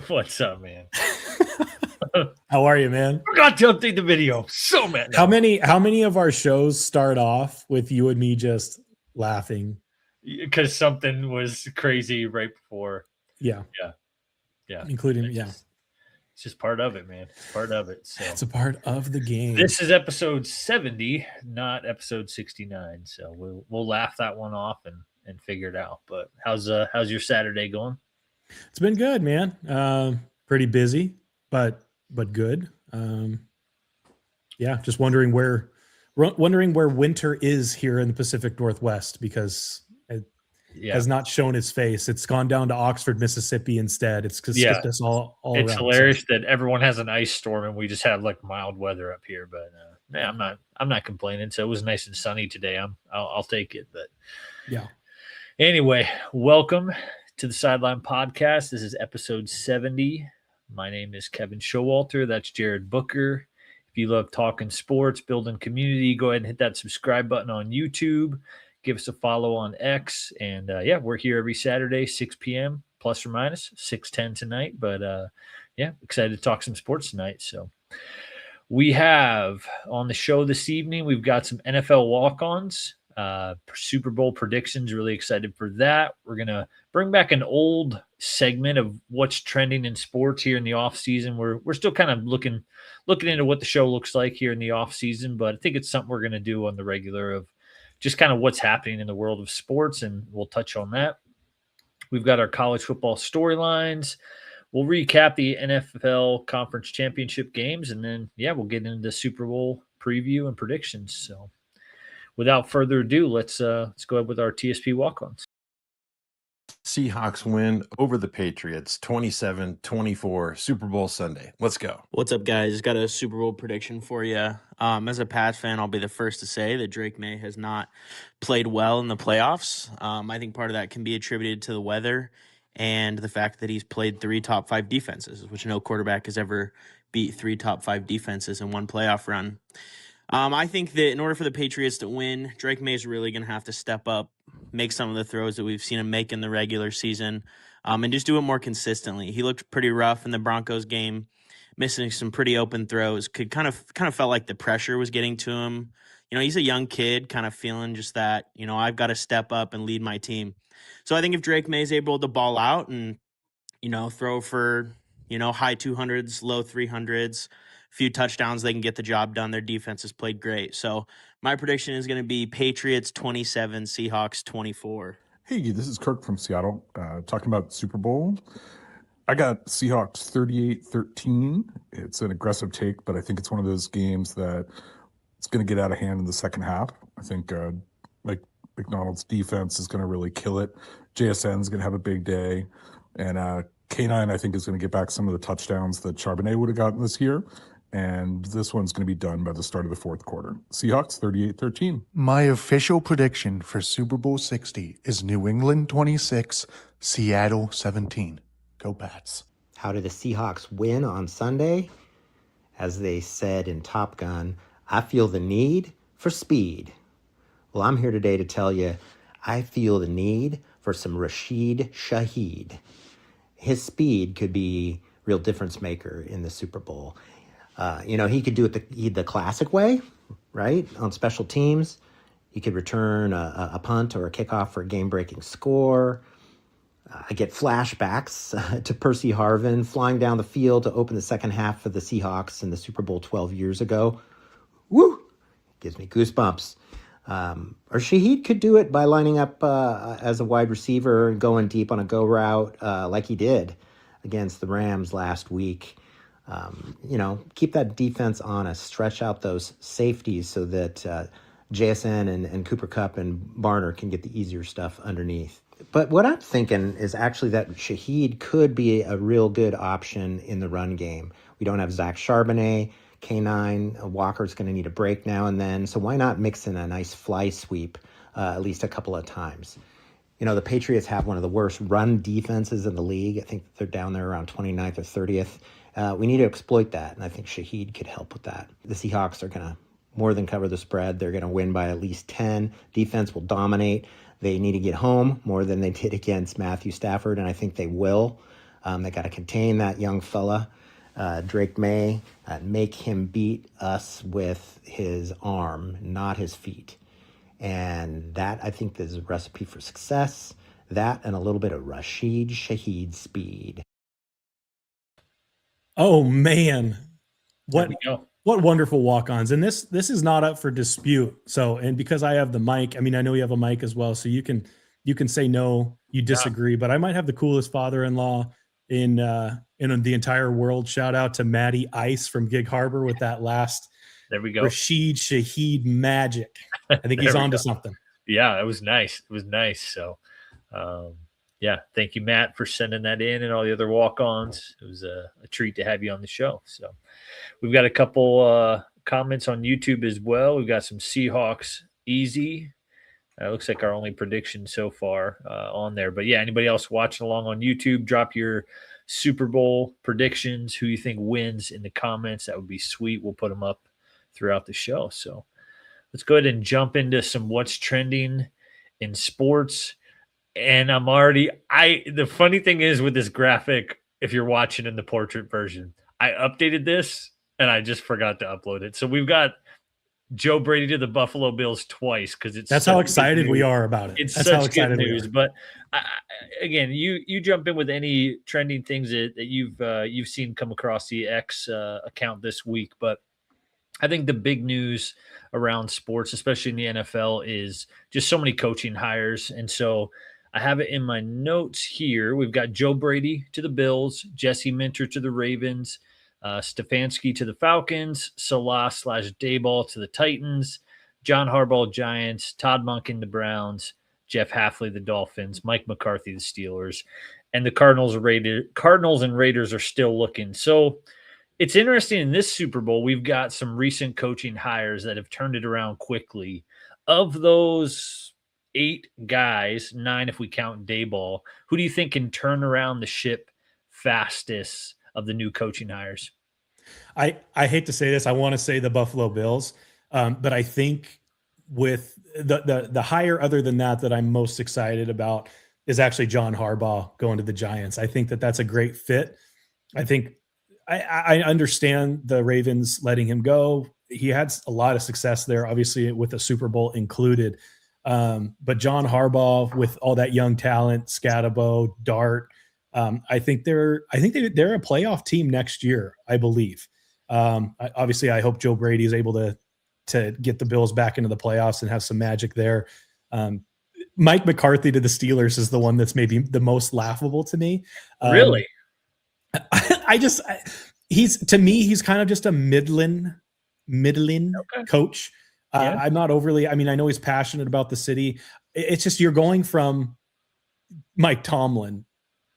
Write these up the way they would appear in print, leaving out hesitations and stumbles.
What's up, man? How are you, man? Forgot to update the video. So mad. How many of our shows start off with you and me just laughing? Because something was crazy right before. Yeah. Including It's just part of it, man. It's part of it. So it's a part of the game. This is episode 70, not episode 69. So we'll laugh that one off and figure it out. But how's your Saturday going? It's been good, man. Pretty busy, but good. Just wondering where winter is here in the Pacific Northwest, because it has not shown its face. It's gone down to Oxford, Mississippi instead. It's just all it's around. Hilarious that everyone has an ice storm and we just have like mild weather up here. But I'm not complaining. So it was nice and sunny today. I'll take it. But yeah. Anyway, welcome to the Sideline podcast. This is episode 70. My name is Kevin Showalter. That's Jared Booker. If you love talking sports, building community, go ahead and hit that subscribe button on YouTube. Give us a follow on X. And we're here every Saturday, 6 p.m. plus or minus 6:10 tonight. But excited to talk some sports tonight. So we have on the show this evening, we've got some NFL walk-ons. Super Bowl predictions. Really excited for that. We're going to bring back an old segment of what's trending in sports here in the off season. We're still kind of looking into what the show looks like here in the off season, but I think it's something we're going to do on the regular of just kind of what's happening in the world of sports, and we'll touch on that. We've got our college football storylines. We'll recap the NFL conference championship games, and then we'll get into the Super Bowl preview and predictions. So without further ado, let's go ahead with our TSP walk-ons. Seahawks win over the Patriots 27-24 Super Bowl Sunday. Let's go. What's up, guys? Got a Super Bowl prediction for you. As a Pats fan, I'll be the first to say that Drake Maye has not played well in the playoffs. I think part of that can be attributed to the weather and the fact that he's played 3 top 5 defenses, which no quarterback has ever beat 3 top 5 defenses in one playoff run. I think that in order for the Patriots to win, Drake Maye is really going to have to step up, make some of the throws that we've seen him make in the regular season, and just do it more consistently. He looked pretty rough in the Broncos game, missing some pretty open throws. Kind of felt like the pressure was getting to him. You know, he's a young kid, kind of feeling just that, I've got to step up and lead my team. So I think if Drake Maye is able to ball out and, throw for, high 200s, low 300s, few touchdowns, they can get the job done. Their defense has played great. So my prediction is going to be Patriots 27, Seahawks 24. Hey, this is Kirk from Seattle, talking about Super Bowl. I got Seahawks 38-13. It's an aggressive take, but I think it's one of those games that it's going to get out of hand in the second half. I think like McDonald's defense is going to really kill it. JSN is going to have a big day. And K9, I think, is going to get back some of the touchdowns that Charbonnet would have gotten this year. And this one's going to be done by the start of the fourth quarter. Seahawks 38-13. My official prediction for Super Bowl 60 is New England 26, Seattle 17. Go Pats. How did the Seahawks win on Sunday? As they said in Top Gun, I feel the need for speed. Well, I'm here today to tell you I feel the need for some Rashid Shaheed. His speed could be real difference maker in the Super Bowl. He could do it the classic way, right? On special teams, he could return a punt or a kickoff for a game-breaking score. I get flashbacks to Percy Harvin flying down the field to open the second half for the Seahawks in the Super Bowl 12 years ago. Woo! Gives me goosebumps. Or Shaheed could do it by lining up as a wide receiver and going deep on a go route like he did against the Rams last week. Keep that defense honest, stretch out those safeties so that JSN and Cooper Kupp and Barner can get the easier stuff underneath. But what I'm thinking is actually that Shaheed could be a real good option in the run game. We don't have Zach Charbonnet. K9, Walker's going to need a break now and then. So why not mix in a nice fly sweep at least a couple of times? The Patriots have one of the worst run defenses in the league. I think they're down there around 29th or 30th. We need to exploit that, and I think Shaheed could help with that. The Seahawks are going to more than cover the spread. They're going to win by at least 10. Defense will dominate. They need to get home more than they did against Matthew Stafford, and I think they will. They got to contain that young fella, Drake Maye, make him beat us with his arm, not his feet. And that, I think, is a recipe for success. That and a little bit of Rashid Shaheed speed. Oh, man. What wonderful walk-ons. And this is not up for dispute. So, and because I have the mic, I mean, I know you have a mic as well, so you can say no, you disagree, but I might have the coolest father-in-law in the entire world. Shout out to Matty Ice from Gig Harbor with that last there we go. Rashid Shaheed magic. I think he's on to something. Yeah, it was nice. It was nice. So yeah, thank you, Matt, for sending that in and all the other walk-ons. It was a treat to have you on the show. So we've got a couple comments on YouTube as well. We've got some Seahawks easy. Looks like our only prediction so far on there. But, yeah, anybody else watching along on YouTube, drop your Super Bowl predictions, who you think wins in the comments. That would be sweet. We'll put them up throughout the show. So let's go ahead and jump into some what's trending in sports. And the funny thing is with this graphic, if you're watching in the portrait version, I updated this and I just forgot to upload it. So we've got Joe Brady to the Buffalo Bills twice because that's how excited we are about it. It's such good news. But again, you jump in with any trending things that you've seen come across the X account this week. But I think the big news around sports, especially in the NFL, is just so many coaching hires. And so I have it in my notes here. We've got Joe Brady to the Bills, Jesse Minter to the Ravens, Stefanski to the Falcons, Salah/Dayball to the Titans, John Harbaugh Giants, Todd Monken the Browns, Jeff Hafley the Dolphins, Mike McCarthy the Steelers, and the Cardinals and Raiders are still looking. So it's interesting in this Super Bowl, we've got some recent coaching hires that have turned it around quickly. Of those 8 guys, 9 if we count Dayball, who do you think can turn around the ship fastest of the new coaching hires? I hate to say this. I want to say the Buffalo Bills, but I think with the hire other than that I'm most excited about is actually John Harbaugh going to the Giants. I think that's a great fit. I think I understand the Ravens letting him go. He had a lot of success there, obviously with a Super Bowl included. But John Harbaugh with all that young talent, Scatabo, Dart, I think they're a playoff team next year, I believe. Obviously, I hope Joe Brady is able to get the Bills back into the playoffs and have some magic there. Mike McCarthy to the Steelers is the one that's maybe the most laughable to me. Really? He's kind of just a middling coach. Yeah. I'm not overly, I know he's passionate about the city. It's just, you're going from Mike Tomlin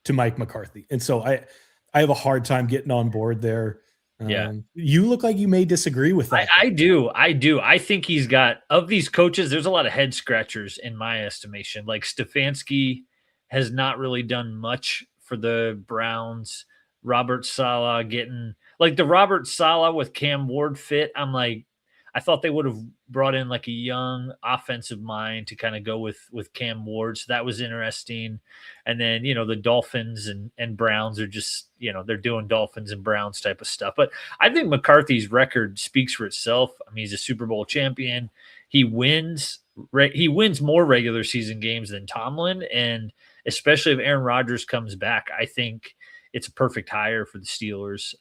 to Mike McCarthy. And so I have a hard time getting on board there. You look like you may disagree with that. I do. I think he's got, of these coaches, there's a lot of head scratchers in my estimation. Like Stefanski has not really done much for the Browns. Robert Saleh getting, like the Robert Saleh with Cam Ward fit. I'm like, I thought they would have brought in like a young offensive mind to kind of go with Cam Ward. So that was interesting. And then, the Dolphins and Browns are just, they're doing Dolphins and Browns type of stuff. But I think McCarthy's record speaks for itself. He's a Super Bowl champion. He wins more regular season games than Tomlin. And especially if Aaron Rodgers comes back, I think it's a perfect hire for the Steelers.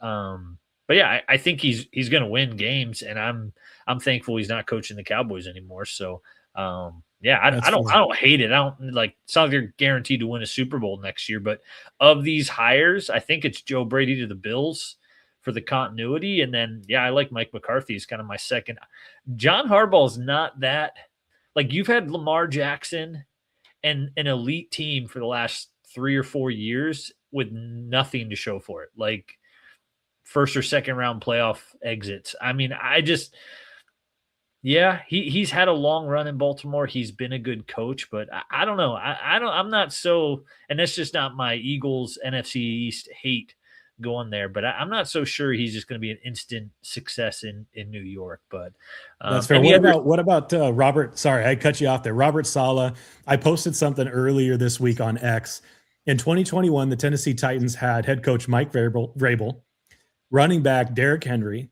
But yeah, I think he's going to win games, and I'm thankful he's not coaching the Cowboys anymore. So yeah, I don't hate it. I don't like. It's not like they're guaranteed to win a Super Bowl next year. But of these hires, I think it's Joe Brady to the Bills for the continuity, and then I like Mike McCarthy is kind of my second. John Harbaugh is not that. Like, you've had Lamar Jackson and an elite team for the last 3 or 4 years with nothing to show for it. Like, first or second round playoff exits. He's had a long run in Baltimore. He's been a good coach, but I don't know. I'm not so, and that's just not my Eagles NFC East hate going there, but I'm not so sure he's just going to be an instant success in New York. But that's fair. What about Robert? Sorry, I cut you off there. Robert Saleh. I posted something earlier this week on X. In 2021, the Tennessee Titans had head coach Mike Vrabel, running back Derrick Henry,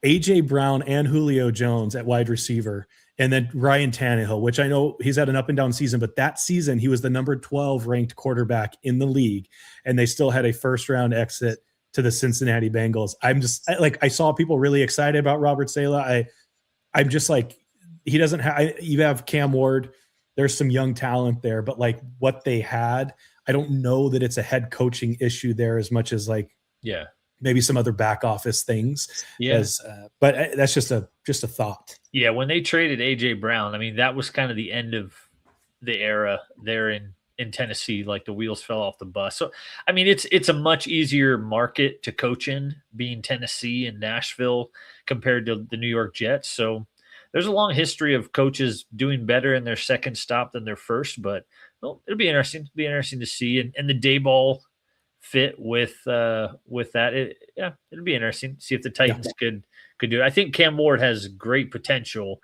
A.J. Brown and Julio Jones at wide receiver, and then Ryan Tannehill, which I know he's had an up and down season, but that season he was the number 12 ranked quarterback in the league, and they still had a first-round exit to the Cincinnati Bengals. I saw people really excited about Robert Saleh. I'm just like, he doesn't have – you have Cam Ward. There's some young talent there, but like what they had, I don't know that it's a head coaching issue there as much as like maybe some other back office things. But that's just a thought. Yeah, when they traded A.J. Brown, I mean, that was kind of the end of the era there in Tennessee. Like the wheels fell off the bus. So, I mean, it's a much easier market to coach in, being Tennessee and Nashville compared to the New York Jets. So there's a long history of coaches doing better in their second stop than their first. But it'll be interesting. It'll be interesting to see. And the Daboll fit with that. It'll be interesting to see if the Titans could do it. I think Cam Ward has great potential.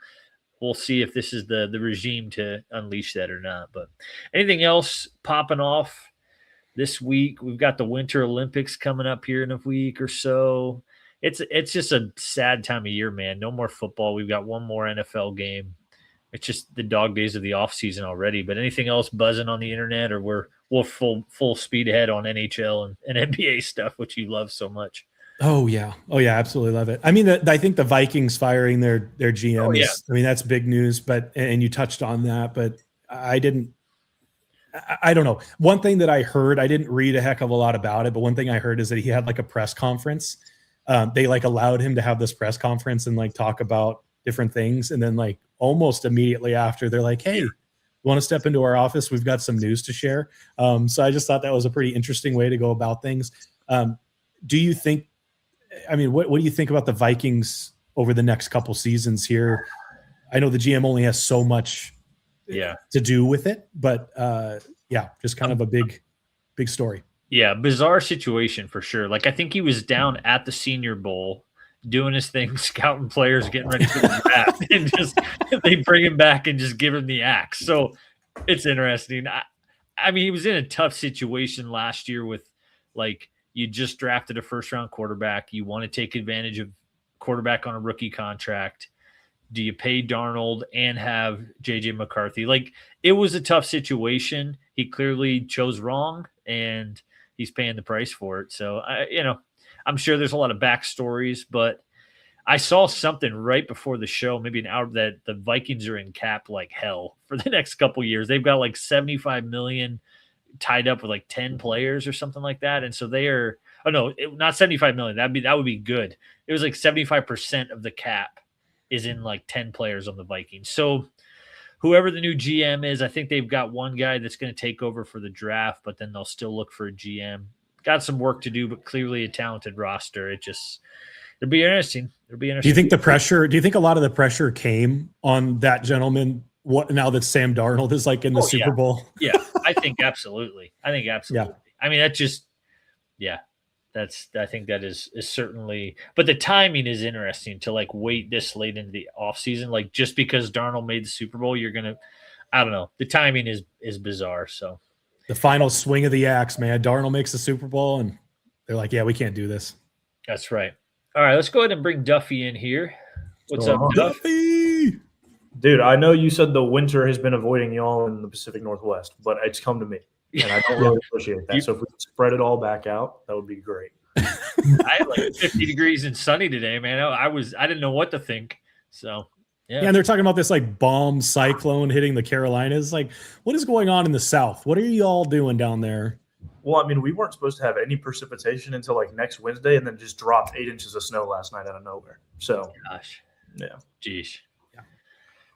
We'll see if this is the regime to unleash that or not. But anything else popping off this week? We've got the Winter Olympics coming up here in a week or so. It's just a sad time of year, man. No more football. We've got one more NFL game. It's just the dog days of the off season already. But anything else buzzing on the internet, or we're full speed ahead on NHL and NBA stuff, which you love so much? Oh yeah, absolutely love it. I mean, I think the Vikings firing their GM is, I mean, that's big news. But and you touched on that, but I don't know. One thing that I heard, I didn't read a heck of a lot about it, but one thing I heard is that he had like a press conference. They like allowed him to have this press conference and like talk about different things, and then like almost immediately after, they're like, "Hey, you want to step into our office? We've got some news to share." So I just thought that was a pretty interesting way to go about things. Do you think? I mean, what do you think about the Vikings over the next couple seasons here? I know the GM only has so much to do with it, but just kind of a big story. Yeah, bizarre situation for sure. Like, I think he was down at the Senior Bowl doing his thing, scouting players, getting ready for the draft, and just they bring him back and just give him the axe. So it's interesting. I mean, he was in a tough situation last year with, like, you just drafted a first-round quarterback. You want to take advantage of quarterback on a rookie contract. Do you pay Darnold and have J.J. McCarthy? Like, it was a tough situation. He clearly chose wrong, and he's paying the price for it. So, I'm sure there's a lot of backstories, but I saw something right before the show, maybe an hour, that the Vikings are in cap like hell for the next couple years. They've got like $75 million tied up with like 10 players or something like that. And so they are, not 75 million. That would be good. It was like 75% of the cap is in like 10 players on the Vikings. So whoever the new GM is, I think they've got one guy that's going to take over for the draft, but then they'll still look for a GM. Got some work to do, but clearly a talented roster. It'll be interesting. Do you think a lot of the pressure came on that gentleman now that Sam Darnold is like in the Super Bowl? Yeah, I think absolutely. Yeah. I mean, I think that is certainly, but the timing is interesting to like wait this late into the offseason. Like, just because Darnold made the Super Bowl, I don't know. The timing is bizarre. So the final swing of the axe, man. Darnold makes the Super Bowl and they're like, yeah, we can't do this. That's right. All right, let's go ahead and bring Duffy in here. What's up, Duffy? Dude, I know you said the winter has been avoiding y'all in the Pacific Northwest, but it's come to me, and I don't really appreciate that. So if we could spread it all back out, that would be great. I had like 50 degrees and sunny today, man. I didn't know what to think. So, yeah. And they're talking about this like bomb cyclone hitting the Carolinas. Like, what is going on in the South? What are you all doing down there? Well, I mean, we weren't supposed to have any precipitation until like next Wednesday, and then just dropped 8 inches of snow last night out of nowhere. So, gosh, yeah, geez. Yeah.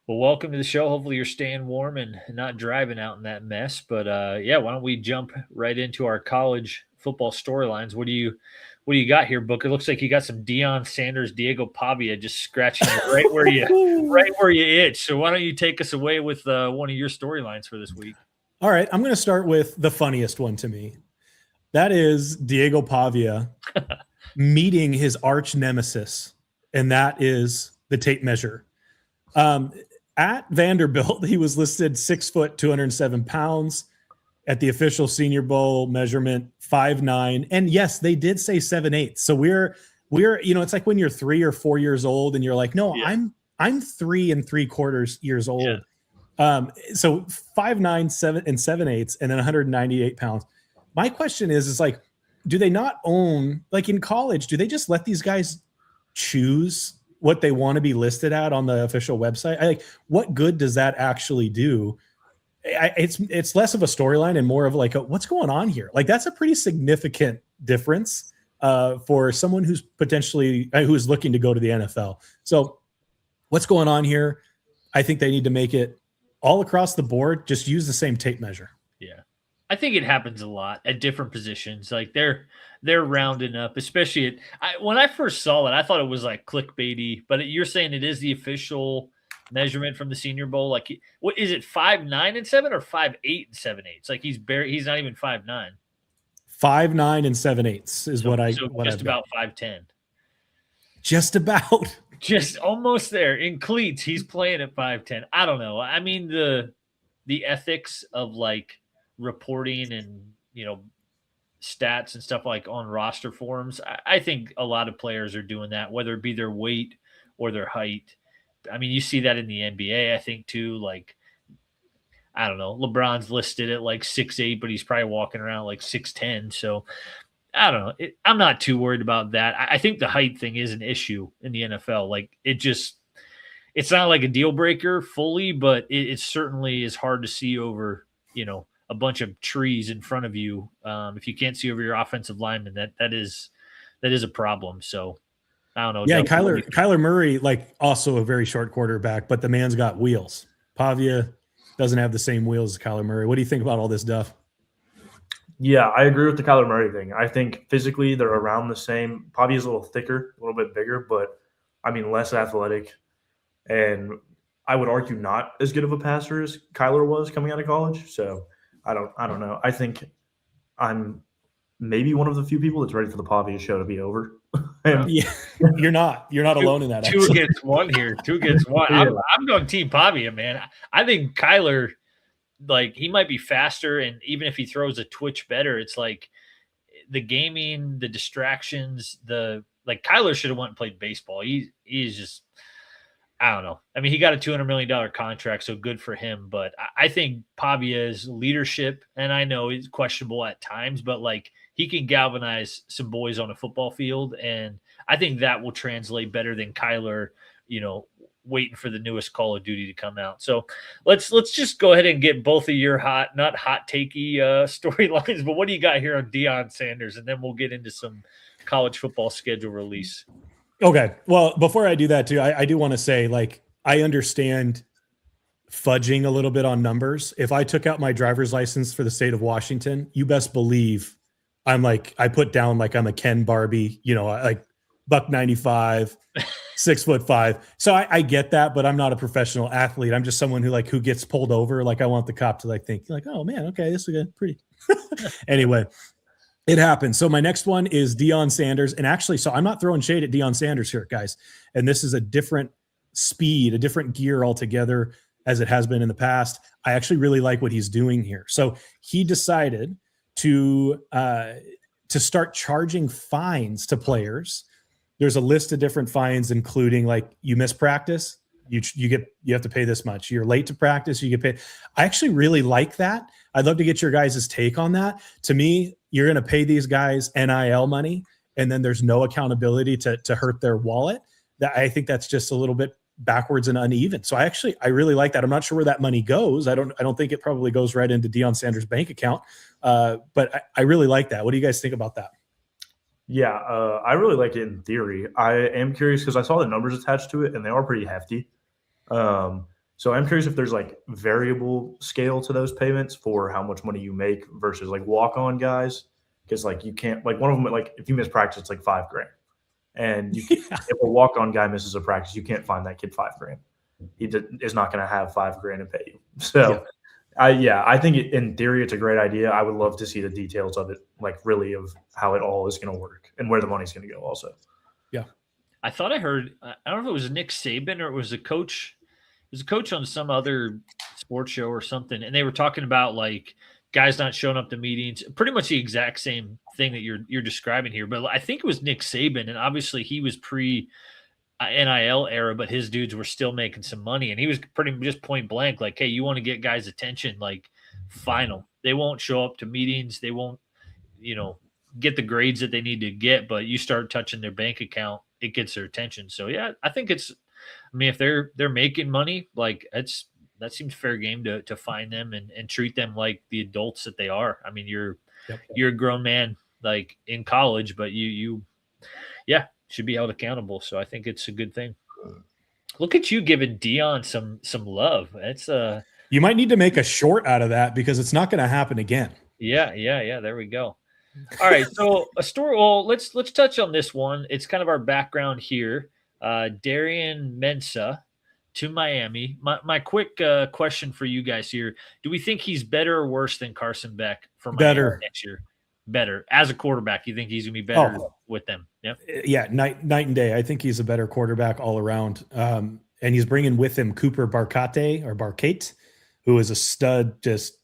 Well, welcome to the show. Hopefully, you're staying warm and not driving out in that mess. But why don't we jump right into our college football storylines? What do you got here, Booker? It looks like you got some Deion Sanders, Diego Pavia just scratching right where you itch. So why don't you take us away with one of your storylines for this week? All right, I'm going to start with the funniest one to me. That is Diego Pavia meeting his arch nemesis, and that is the tape measure. At Vanderbilt, he was listed 6 foot, 207 pounds, at the official Senior Bowl measurement, 5'9", and yes, they did say 7'8". So we're it's like when you're 3 or 4 years old and you're like, no, Yeah. I'm 3 3/4 years old. Yeah. So 5'9", 7 and 7/8, and then 198 pounds. My question is like, do they not own, like in college, do they just let these guys choose what they want to be listed at on the official website? What good does that actually do? It's less of a storyline and more of like what's going on here. Like that's a pretty significant difference for someone who's potentially who's looking to go to the NFL. So what's going on here? I think they need to make it all across the board. Just use the same tape measure. Yeah, I think it happens a lot at different positions. Like they're rounding up, especially when I first saw it, I thought it was like clickbaity. But you're saying it is the official measurement from the Senior Bowl. Like, what is it? 5'9" and 7 or 5'8" and 7/8? Like he's not even 5'9". 5'9" and 7/8 is what I just about 5'10". Just about. Just almost there. In cleats, he's playing at 5'10". I don't know. I mean, the ethics of like reporting and stats and stuff like on roster forums. I think a lot of players are doing that, whether it be their weight or their height. I mean, you see that in the NBA, I think too. Like, I don't know, LeBron's listed at like 6'8", but he's probably walking around like 6'10". So I don't know. I'm not too worried about that. I think the height thing is an issue in the NFL. Like it's not like a deal breaker fully, but it certainly is hard to see over, a bunch of trees in front of you. If you can't see over your offensive lineman, that is a problem. So I don't know. Yeah, Kyler Murray, like also a very short quarterback, but the man's got wheels. Pavia doesn't have the same wheels as Kyler Murray. What do you think about all this stuff? Yeah, I agree with the Kyler Murray thing. I think physically they're around the same. Pavia's a little thicker, a little bit bigger, but I mean less athletic. And I would argue not as good of a passer as Kyler was coming out of college. So I don't know. I think I'm maybe one of the few people that's ready for the Pavia show to be over. Yeah, you're not alone in that. Two against one here. 2 against 1. Yeah. I'm going Team Pavia, man. I think Kyler, like, he might be faster, and even if he throws a twitch better, it's like the gaming, the distractions, Kyler should have went and played baseball. He's just, I don't know. I mean, he got a $200 million contract, so good for him. But I think Pavia's leadership, and I know it's questionable at times, but like he can galvanize some boys on a football field, and I think that will translate better than Kyler, waiting for the newest Call of Duty to come out. So let's just go ahead and get both of your not hot takey storylines, but what do you got here on Deion Sanders? And then we'll get into some college football schedule release. Okay. Well, before I do that too, I do want to say, like, I understand fudging a little bit on numbers. If I took out my driver's license for the state of Washington, you best believe I put down like I'm a Ken Barbie, like $195, 6'5". So I get that, but I'm not a professional athlete. I'm just someone who gets pulled over. Like I want the cop to think like, oh man, okay, this is good, pretty. Anyway, it happens. So my next one is Deion Sanders. And actually, so I'm not throwing shade at Deion Sanders here, guys. And this is a different speed, a different gear altogether as it has been in the past. I actually really like what he's doing here. So he decided to start charging fines to players. There's a list of different fines, including like you miss practice, you have to pay this much. You're late to practice, you get paid. I actually really like that. I'd love to get your guys' take on that. To me, you're going to pay these guys NIL money, and then there's no accountability to hurt their wallet. I think that's just a little bit backwards and uneven. So I really like that. I'm not sure where that money goes. I don't think it probably goes right into Deion Sanders' bank account. But I really like that. What do you guys think about that? Yeah, I really like it in theory. I am curious because I saw the numbers attached to it, and they are pretty hefty. So I'm curious if there's like variable scale to those payments for how much money you make versus like walk-on guys. Because like you can't, like one of them, like if you miss practice, it's like $5,000. And if a walk-on guy misses a practice, you can't find that kid $5,000. He is not going to have $5,000 to pay you. So I think in theory, it's a great idea. I would love to see the details of it, like really of how it all is going to work and where the money's going to go also. Yeah. I thought I heard, I don't know if it was Nick Saban or it was a coach. It was a coach on some other sports show or something. And they were talking about like guys not showing up to meetings, pretty much the exact same thing that you're describing here. But I think it was Nick Saban, and obviously he was pre NIL era, but his dudes were still making some money, and he was pretty just point blank like, hey, you want to get guys' attention, like final. They won't show up to meetings, they won't, get the grades that they need to get, but you start touching their bank account, it gets their attention. So yeah, I think if they're making money, like that seems fair game to find them and treat them like the adults that they are. I mean, you're a grown man like in college, but you should be held accountable. So I think it's a good thing. Look at you giving Deion some love. It's you might need to make a short out of that because it's not going to happen again. Yeah. There we go. All right. So a story. Well, let's touch on this one. It's kind of our background here. Darian Mensah to Miami. My quick question for you guys here: do we think he's better or worse than Carson Beck for Miami next year? Better as a quarterback. You think he's gonna be better with them? Yeah, night and day. I think he's a better quarterback all around. And he's bringing with him Cooper Barcate, who is a stud, just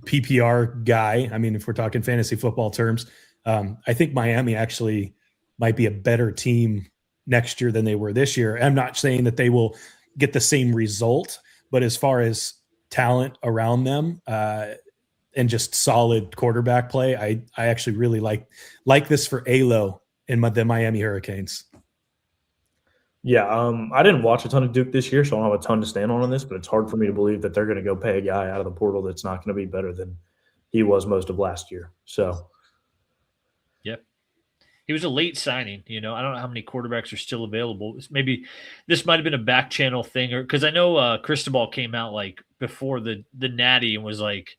PPR guy. I mean, if we're talking fantasy football terms, I think Miami actually might be a better team next year than they were this year. I'm not saying that they will get the same result, but as far as talent around them, and just solid quarterback play, I actually really like this for ALO in the Miami Hurricanes. Yeah, I didn't watch a ton of Duke this year, so I don't have a ton to stand on this, but it's hard for me to believe that they're going to go pay a guy out of the portal that's not going to be better than he was most of last year. So, yep. He was a late signing. I don't know how many quarterbacks are still available. Maybe this might have been a back channel thing, or because I know Cristobal came out like before the Natty and was like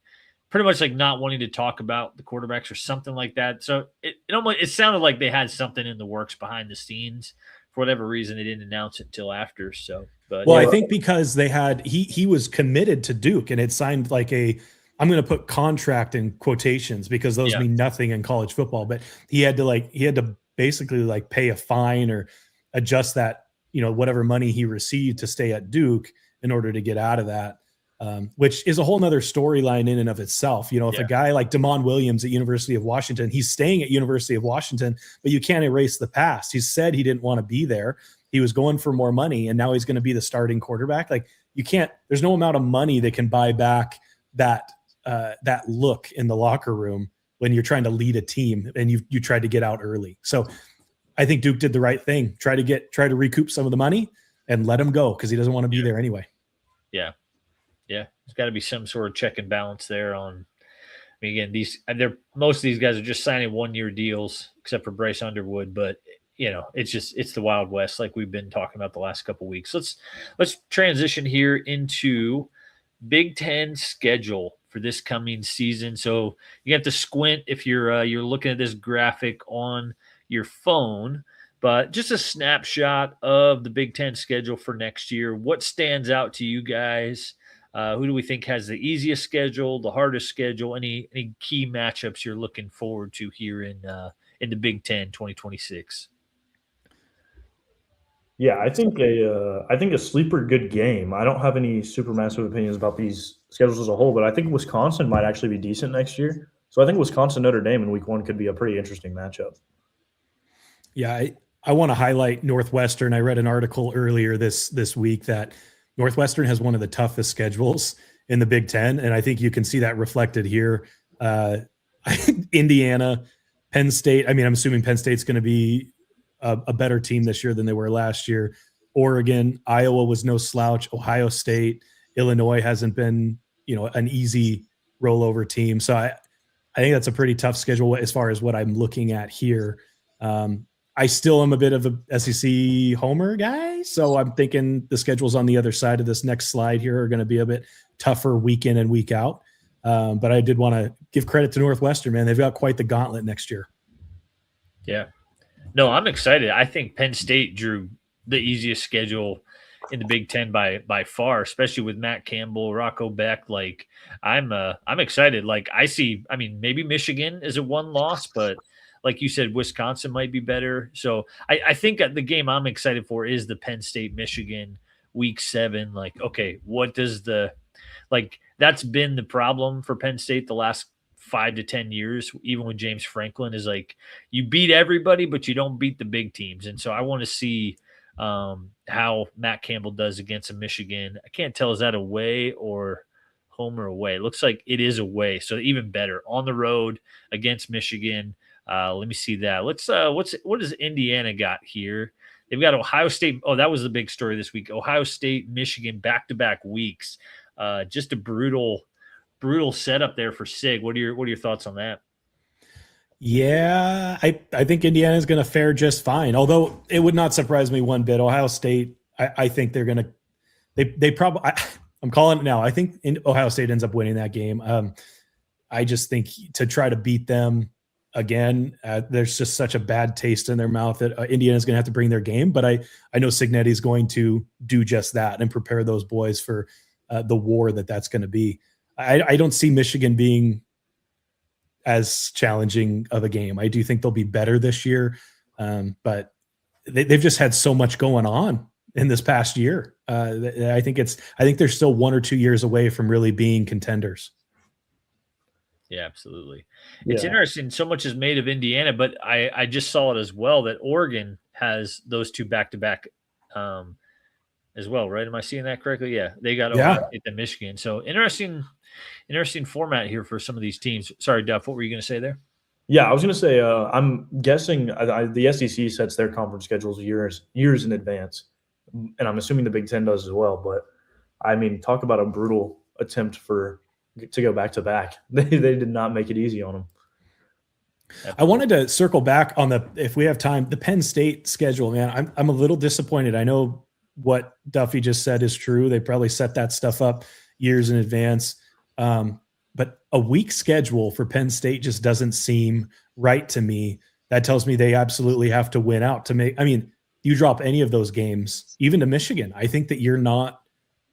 pretty much like not wanting to talk about the quarterbacks or something like that. So it sounded like they had something in the works behind the scenes. For whatever reason, they didn't announce it until after. So, but I think because they had he was committed to Duke and it signed like I'm going to put contract in quotations because those mean nothing in college football, but he had to basically like pay a fine or adjust that, whatever money he received to stay at Duke in order to get out of that. Which is a whole nother storyline in and of itself. If a guy like Damon Williams at University of Washington, he's staying at University of Washington, but you can't erase the past. He said he didn't want to be there. He was going for more money, and now he's going to be the starting quarterback. Like there's no amount of money that can buy back that look in the locker room when you're trying to lead a team and you tried to get out early. So I think Duke did the right thing. Try to recoup some of the money and let him go because he doesn't want to be there anyway. Yeah. Yeah, there's got to be some sort of check and balance there on. I mean, again, most of these guys are just signing 1-year deals, except for Bryce Underwood. But it's the Wild West, like we've been talking about the last couple of weeks. Let's transition here into Big Ten schedule for this coming season. So you have to squint if you're looking at this graphic on your phone. But just a snapshot of the Big Ten schedule for next year. What stands out to you guys? Who do we think has the easiest schedule, the hardest schedule? Any key matchups you're looking forward to here in the Big Ten 2026? Yeah, I think a sleeper good game. I don't have any super massive opinions about these schedules as a whole, but I think Wisconsin might actually be decent next year. So I think Wisconsin Notre Dame in week 1 could be a pretty interesting matchup. Yeah, I want to highlight Northwestern. I read an article earlier this week that Northwestern has one of the toughest schedules in the Big Ten, and I think you can see that reflected here. Indiana, Penn State. I mean, I'm assuming Penn State's going to be a better team this year than they were last year. Oregon, Iowa was no slouch. Ohio State, Illinois hasn't been, an easy rollover team. So I think that's a pretty tough schedule as far as what I'm looking at here. I still am a bit of a SEC homer guy, so I'm thinking the schedules on the other side of this next slide here are going to be a bit tougher week in and week out. But I did want to give credit to Northwestern, man. They've got quite the gauntlet next year. Yeah. No, I'm excited. I think Penn State drew the easiest schedule in the Big Ten by far, especially with Matt Campbell, Rocco Beck. Like I'm excited. Like maybe Michigan is a 1 loss, but like you said, Wisconsin might be better. So I think the game I'm excited for is the Penn State Michigan week 7. Like, okay, what does the like that's been the problem for Penn State the last 5 to 10 years, even with James Franklin, is like you beat everybody, but you don't beat the big teams. And so I want to see how Matt Campbell does against a Michigan. I can't tell, is that away or home or away? It looks like it is away, so even better on the road against Michigan. Let me see that. Let's what does Indiana got here? They've got Ohio State. Oh, that was the big story this week. Ohio State, Michigan, back-to-back weeks. Just a brutal setup there for Sig. What are your thoughts on that? Yeah, I think Indiana is going to fare just fine. Although it would not surprise me one bit. Ohio State, I think they're going to. They probably. I'm calling it now. I think Ohio State ends up winning that game. I just think to try to beat them again, there's just such a bad taste in their mouth that Indiana's going to have to bring their game. But I know Cignetti is going to do just that and prepare those boys for the war that's going to be. I don't see Michigan being as challenging of a game. I do think they'll be better this year, but they've just had so much going on in this past year. I think they're still 1 or 2 years away from really being contenders. Yeah, absolutely. It's interesting. So much is made of Indiana, but I just saw it as well that Oregon has those two back-to-back as well, right? Am I seeing that correctly? Yeah, they got Ohio State and Michigan. So interesting format here for some of these teams. Sorry, Duff, what were you going to say there? Yeah, I was going to say I'm guessing the SEC sets their conference schedules years in advance, and I'm assuming the Big Ten does as well. But I mean, talk about a brutal attempt to go back to back. They did not make it easy on them. I wanted to circle back on if we have time, the Penn State schedule, man. I'm a little disappointed. I know what Duffy just said is true. They probably set that stuff up years in advance. But a weak schedule for Penn State just doesn't seem right to me. That tells me they absolutely have to win out to make. I mean, you drop any of those games, even to Michigan, I think that you're not,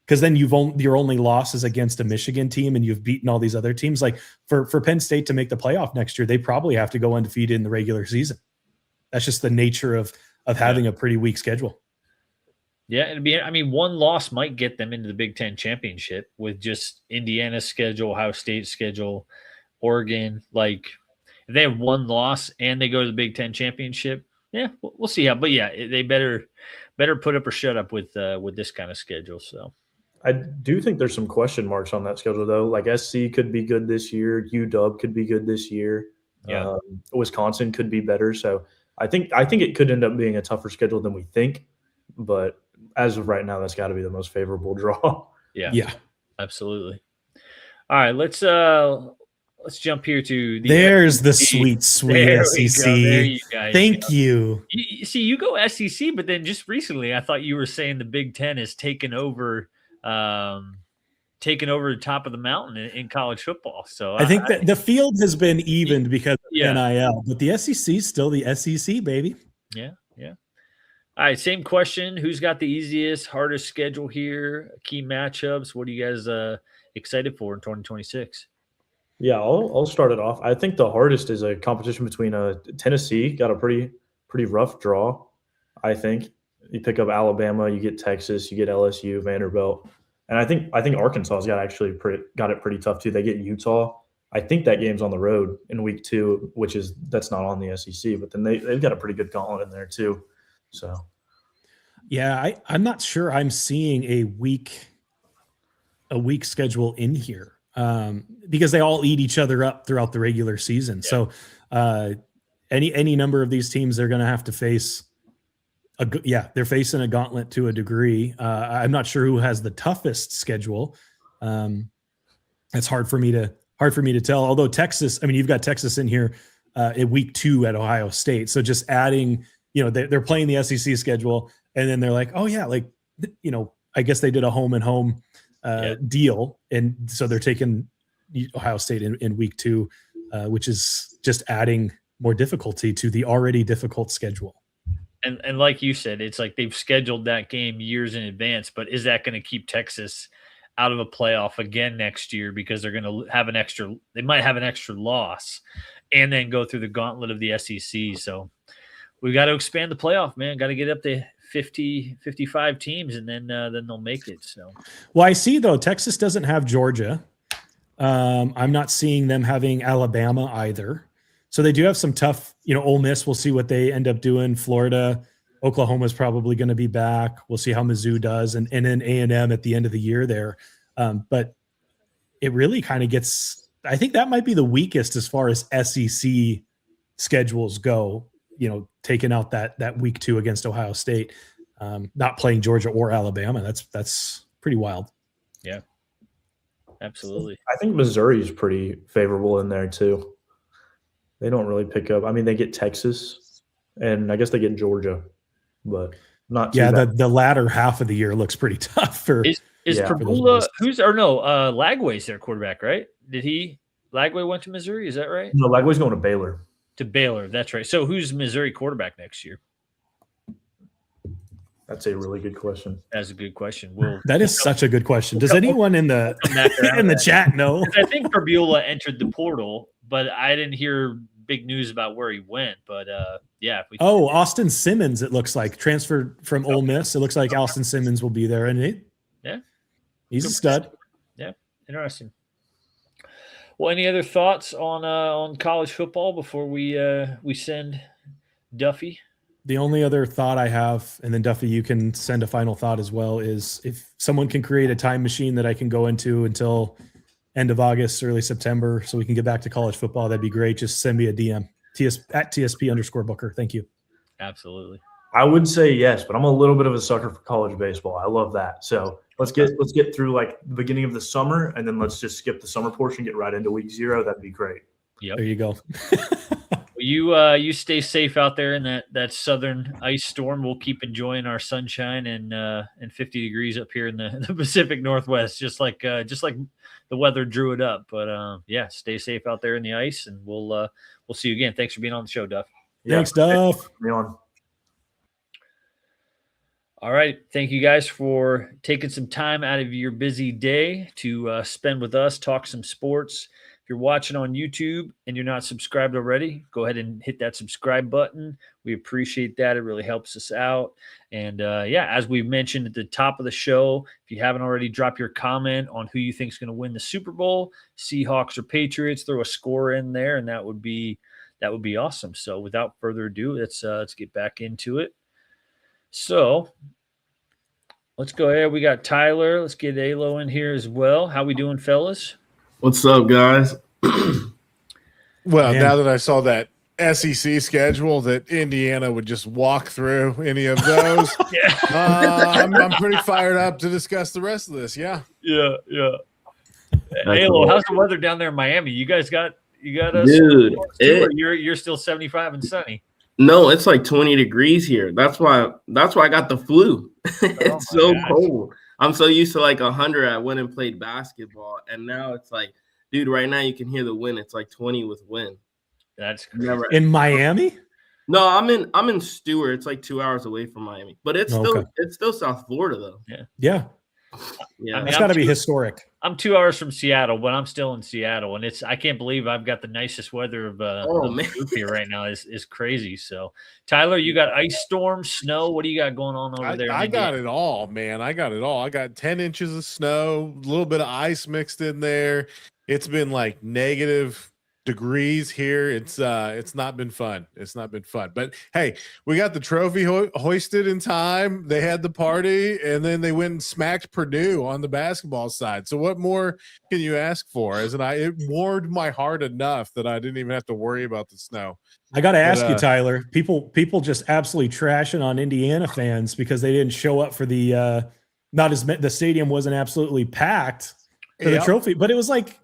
because then your only loss is against a Michigan team and you've beaten all these other teams. Like for Penn State to make the playoff next year, they probably have to go undefeated in the regular season. That's just the nature of having a pretty weak schedule. Yeah, one loss might get them into the Big Ten championship with just Indiana's schedule, Ohio State's schedule, Oregon. Like if they have one loss and they go to the Big Ten championship, yeah, we'll see how. But yeah, they better put up or shut up with this kind of schedule. So I do think there's some question marks on that schedule though. Like SC could be good this year, UW could be good this year. Yeah, Wisconsin could be better. So I think it could end up being a tougher schedule than we think, but as of right now, that's got to be the most favorable draw. Yeah, absolutely. All right, let's jump here to there's SEC. The sweet SEC. There you guys Thank you. You go SEC, but then just recently, I thought you were saying the Big Ten has taken over the top of the mountain in college football. So I think that the field has been evened because of NIL, but the SEC is still the SEC, baby. Yeah. All right, same question. Who's got the easiest, hardest schedule here? Key matchups. What are you guys excited for in 2026? Yeah, I'll start it off. I think the hardest is a competition between Tennessee. Got a pretty rough draw. I think you pick up Alabama, you get Texas, you get LSU, Vanderbilt, and I think Arkansas's got it pretty tough too. They get Utah. I think that game's on the road in week 2, that's not on the SEC. But then they've got a pretty good gauntlet in there too. So, yeah, I'm not sure I'm seeing a weak schedule in here because they all eat each other up throughout the regular season. Yeah. So, any number of these teams they're going to have to face. They're facing a gauntlet to a degree. I'm not sure who has the toughest schedule. It's hard for me to tell. Although Texas, you've got Texas in here in week 2 at Ohio State. So just adding. They're playing the SEC schedule, and then they're like, oh yeah, I guess they did a home and home deal, and so they're taking Ohio State in week 2, which is just adding more difficulty to the already difficult schedule. And like you said, it's like they've scheduled that game years in advance, but is that going to keep Texas out of a playoff again next year because they're going to have they might have an extra loss and then go through the gauntlet of the SEC. So we've got to expand the playoff, man. Got to get up to 50, 55 teams, and then they'll make it. So, well, I see though Texas doesn't have Georgia. I'm not seeing them having Alabama either. So they do have some tough, Ole Miss. We'll see what they end up doing. Florida, Oklahoma's probably going to be back. We'll see how Mizzou does, and then A&M at the end of the year there. But it really kind of gets. I think that might be the weakest as far as SEC schedules go. Taking out that week 2 against Ohio State, not playing Georgia or Alabama. That's pretty wild. Yeah. Absolutely. I think Missouri is pretty favorable in there too. They don't really pick up. I mean, they get Texas, and I guess they get Georgia, but not too bad. The latter half of the year looks pretty tough for. Is Pavia Lagway's their quarterback, right? Lagway went to Missouri? Is that right? No, Lagway's going to Baylor. To Baylor, that's right. So who's Missouri quarterback next year? That's a really good question. That's a good question. That is such a good question. Does anyone in the chat know? I think Fabiola entered the portal, but I didn't hear big news about where he went. But yeah. Austin Simmons, it looks like, transferred from Ole Miss. It looks like Austin Simmons will be there, and he's a stud. Yeah, interesting. Well, any other thoughts on college football before we send Duffy? The only other thought I have, and then Duffy, you can send a final thought as well, is if someone can create a time machine that I can go into until end of August, early September, so we can get back to college football, that'd be great. Just send me a DM at TSP_Booker. Thank you. Absolutely. I would say yes, but I'm a little bit of a sucker for college baseball. I love that. So let's get through like the beginning of the summer, and then let's just skip the summer portion, get right into week 0. That'd be great. Yep. There you go. You stay safe out there in that southern ice storm. We'll keep enjoying our sunshine and 50 degrees up here in the Pacific Northwest, just like the weather drew it up. But stay safe out there in the ice, and we'll see you again. Thanks for being on the show, Duff. Thanks, Duff. All right. Thank you guys for taking some time out of your busy day to spend with us, talk some sports. If you're watching on YouTube and you're not subscribed already, go ahead and hit that subscribe button. We appreciate that. It really helps us out. And as we mentioned at the top of the show, if you haven't already, drop your comment on who you think is going to win the Super Bowl, Seahawks or Patriots. Throw a score in there, and that would be awesome. So without further ado, let's get back into it. So let's go ahead. We got Tyler. Let's get Alo in here as well. How we doing, fellas? What's up, guys? Well, now that I saw that SEC schedule that Indiana would just walk through any of those, I'm pretty fired up to discuss the rest of this. Yeah. Alo, how's the weather down there in Miami? You guys got us, dude. You're still 75 and sunny. No, it's like 20 degrees here. That's why I got the flu. It's so cold. I'm so used to like 100. I went and played basketball, and now it's like, dude, right now you can hear the wind. It's like 20 with wind. That's crazy. In Miami? No, I'm in Stewart. It's like 2 hours away from Miami, but it's still South Florida though. Yeah. I mean, it's got to be historic. I'm 2 hours from Seattle, but I'm still in Seattle, and I can't believe I've got the nicest weather of here right now. Is crazy. So, Tyler, you got ice storm, snow. What do you got going on over there? I got it all, man. I got it all. I got 10 inches of snow, a little bit of ice mixed in there. It's been like negative degrees here. It's not been fun. But hey, we got the trophy hoisted in time. They had the party, and then they went and smacked Purdue on the basketball side. So what more can you ask for? It warmed my heart enough that I didn't even have to worry about the snow. I got to ask you, Tyler. People just absolutely trashing on Indiana fans because they didn't show up for the the stadium wasn't absolutely packed for the trophy, but it was like,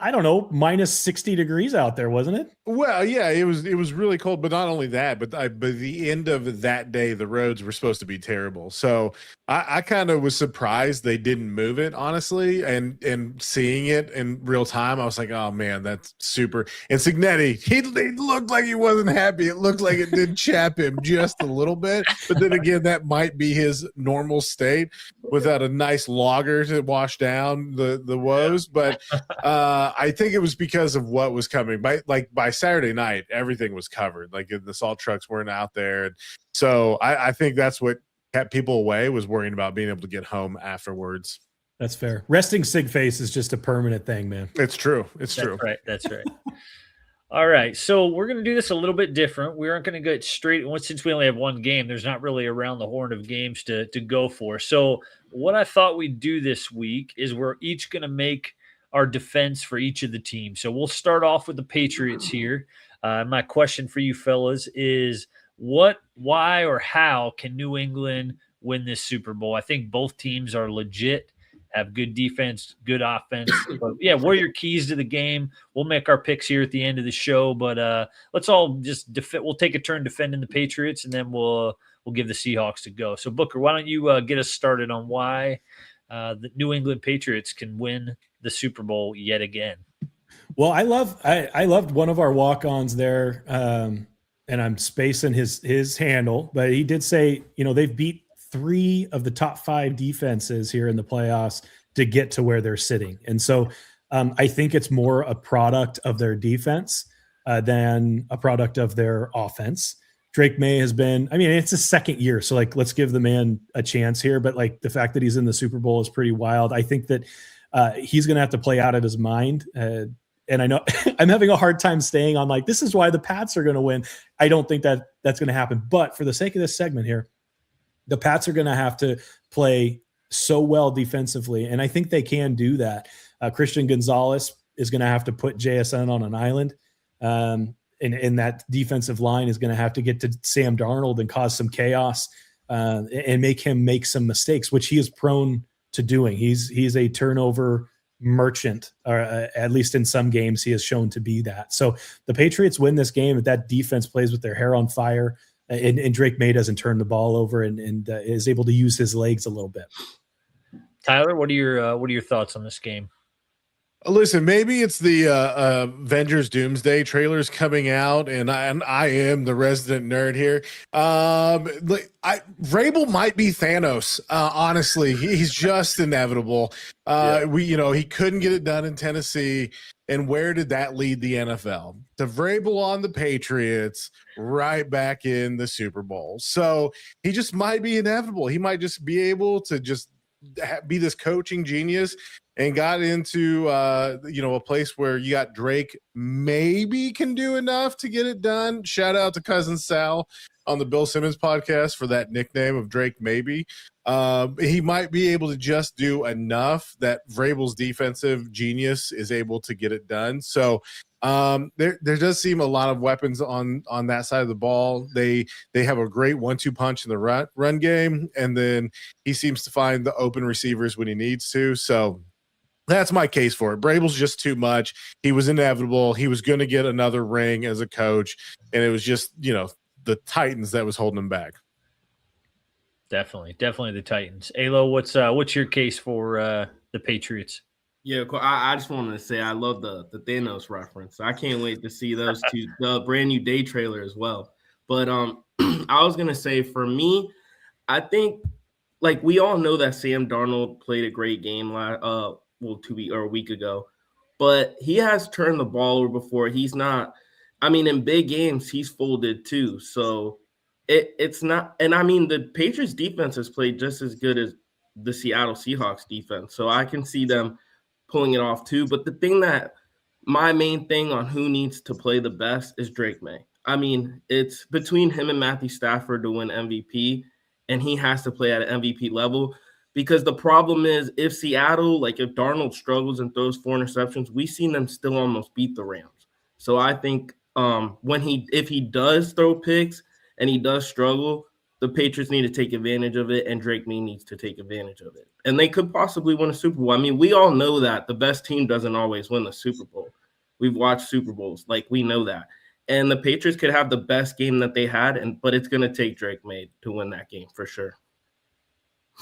I don't know, minus 60 degrees out there, wasn't it? Well, yeah, it was really cold, but not only that, but by the end of that day, the roads were supposed to be terrible. So I kind of was surprised they didn't move it, honestly, and seeing it in real time, I was like, oh man, that's super. And Signetti, he looked like he wasn't happy. It looked like it did chap him just a little bit, but then again, that might be his normal state without a nice logger to wash down the woes. But I think it was because of what was coming. By Saturday night, everything was covered. Like the salt trucks weren't out there. And so I think that's what kept people away, was worrying about being able to get home afterwards. That's fair. Resting sig face is just a permanent thing, man. It's true. It's true. Right. That's right. All right. So we're going to do this a little bit different. We aren't going to get straight. Since we only have one game, there's not really around the horn of games to go for. So what I thought we'd do this week is we're each going to make our defense for each of the teams. So we'll start off with the Patriots here. My question for you fellas is what, why, or how can New England win this Super Bowl? I think both teams are legit, have good defense, good offense. But yeah, what are your keys to the game? We'll make our picks here at the end of the show, but let's all just we'll take a turn defending the Patriots, and then we'll give the Seahawks a go. So Booker, why don't you get us started on why the New England Patriots can win the Super Bowl yet again? Well, I loved one of our walk-ons there, and I'm spacing his handle, but he did say, they've beat 3 of the top 5 defenses here in the playoffs to get to where they're sitting. And so I think it's more a product of their defense than a product of their offense. Drake Maye has been, it's his second year. So let's give the man a chance here. But the fact that he's in the Super Bowl is pretty wild. I think that he's going to have to play out of his mind. And I know I'm having a hard time staying on this is why the Pats are going to win. I don't think that that's going to happen. But for the sake of this segment here, the Pats are going to have to play so well defensively, and I think they can do that. Christian Gonzalez is going to have to put JSN on an island, and that defensive line is going to have to get to Sam Darnold and cause some chaos and make him make some mistakes, which he is prone to doing. He's a turnover merchant, or at least in some games he has shown to be that. So the Patriots win this game if that defense plays with their hair on fire. And Drake Maye doesn't turn the ball over and is able to use his legs a little bit. Tyler, what are your thoughts on this game? Listen, maybe it's the Avengers Doomsday trailers coming out, and I am the resident nerd here. Vrabel might be Thanos. Honestly, he's just inevitable. He couldn't get it done in Tennessee, and where did that lead the NFL? To Vrabel on the Patriots, right back in the Super Bowl. So he just might be inevitable. He might just be able to just be this coaching genius, and got into a place where you got Drake maybe can do enough to get it done. Shout out to cousin Sal on the Bill Simmons podcast for that nickname of Drake maybe. He might be able to just do enough that Vrabel's defensive genius is able to get it done. So there does seem a lot of weapons on that side of the ball. They have a great 1-2 punch in the run game, and then he seems to find the open receivers when he needs to. So that's my case for it. Vrabel's just too much. He was inevitable. He was going to get another ring as a coach, and it was just the Titans that was holding him back. Definitely the Titans. Alo, what's your case for the Patriots? Yeah, I just wanted to say I love the Thanos reference. I can't wait to see those two, the brand new day trailer as well. But I was gonna say for me, I think we all know that Sam Darnold played a great game a week ago, but he has turned the ball over before. He's not. In big games he's folded too. So it's not. And the Patriots defense has played just as good as the Seattle Seahawks defense. So I can see them pulling it off too. But the thing that my main thing on who needs to play the best is Drake Maye. It's between him and Matthew Stafford to win MVP, and he has to play at an MVP level, because the problem is if Seattle, if Darnold struggles and throws 4 interceptions, we've seen them still almost beat the Rams. So I think if he does throw picks and he does struggle, the Patriots need to take advantage of it, and Drake Maye needs to take advantage of it. And they could possibly win a Super Bowl. We all know that the best team doesn't always win the Super Bowl. We've watched Super Bowls. We know that. And the Patriots could have the best game that they had, but it's going to take Drake Maye to win that game for sure.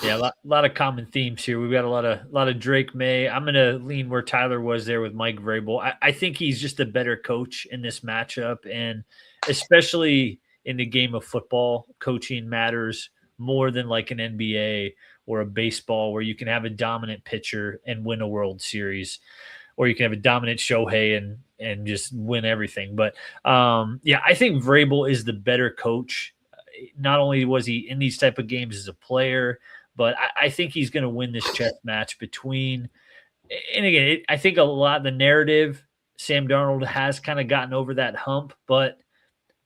Yeah, a lot of common themes here. We've got a lot of Drake Maye. I'm going to lean where Tyler was there with Mike Vrabel. I think he's just a better coach in this matchup, and especially in the game of football, coaching matters more than an NBA or a baseball where you can have a dominant pitcher and win a World Series. or you can have a dominant Shohei and just win everything. But I think Vrabel is the better coach. Not only was he in these type of games as a player, but I think he's going to win this chess match between. And again, I think a lot of the narrative, Sam Darnold has kind of gotten over that hump, but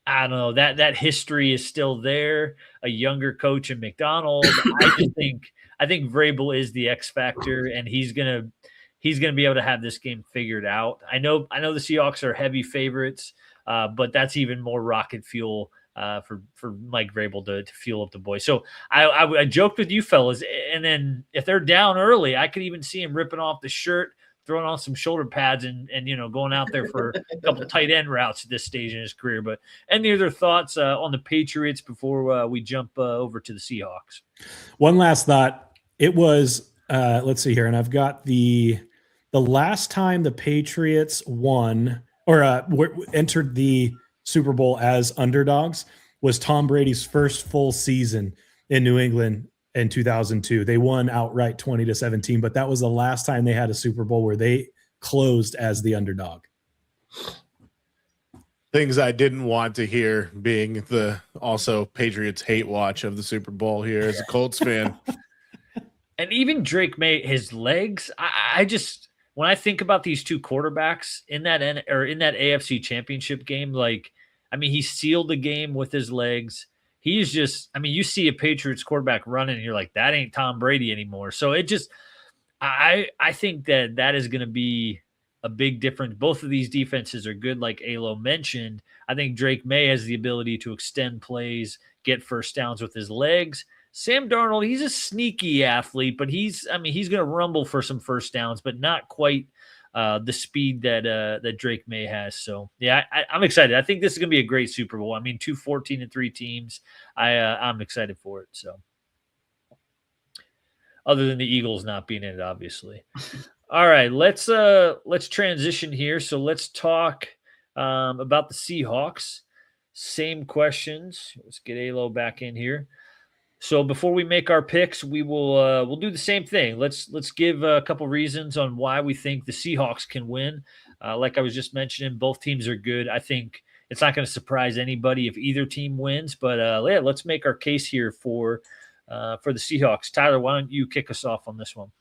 I don't know, that history is still there. A younger coach in McDonald. I think Vrabel is the X factor, and he's gonna be able to have this game figured out. I know the Seahawks are heavy favorites, but that's even more rocket fuel for Mike Vrabel to fuel up the boys. So I joked with you fellas, and then if they're down early, I could even see him ripping off the shirt, throwing on some shoulder pads, and going out there for a couple tight end routes at this stage in his career. But any other thoughts on the Patriots before we jump over to the Seahawks? One last thought. It was let's see here, and I've got the last time the Patriots won or entered the Super Bowl as underdogs was Tom Brady's first full season in New England in 2002. They won outright 20-17, but that was the last time they had a Super Bowl where they closed as the underdog. Things I didn't want to hear, being the also Patriots hate watch of the Super Bowl here as a Colts fan. And even Drake Maye, his legs, I just, when I think about these two quarterbacks in that AFC Championship game, he sealed the game with his legs. He's just, you see a Patriots quarterback running and you're like, that ain't Tom Brady anymore. So it just, I think that is going to be a big difference. Both of these defenses are good, like Alo mentioned. I think Drake Maye has the ability to extend plays, get first downs with his legs. Sam Darnold, he's a sneaky athlete, but he's going to rumble for some first downs, but not quite the speed that Drake Maye has. So yeah, I'm excited. I think this is going to be a great Super Bowl. 2 14-3 teams. I'm excited for it. So other than the Eagles not being in it, obviously. All right, let's transition here. So let's talk about the Seahawks. Same questions. Let's get Alo back in here. So before we make our picks, we'll do the same thing. Let's give a couple reasons on why we think the Seahawks can win. Like I was just mentioning, both teams are good. I think it's not going to surprise anybody if either team wins. But let's make our case here for the Seahawks. Tyler, why don't you kick us off on this one?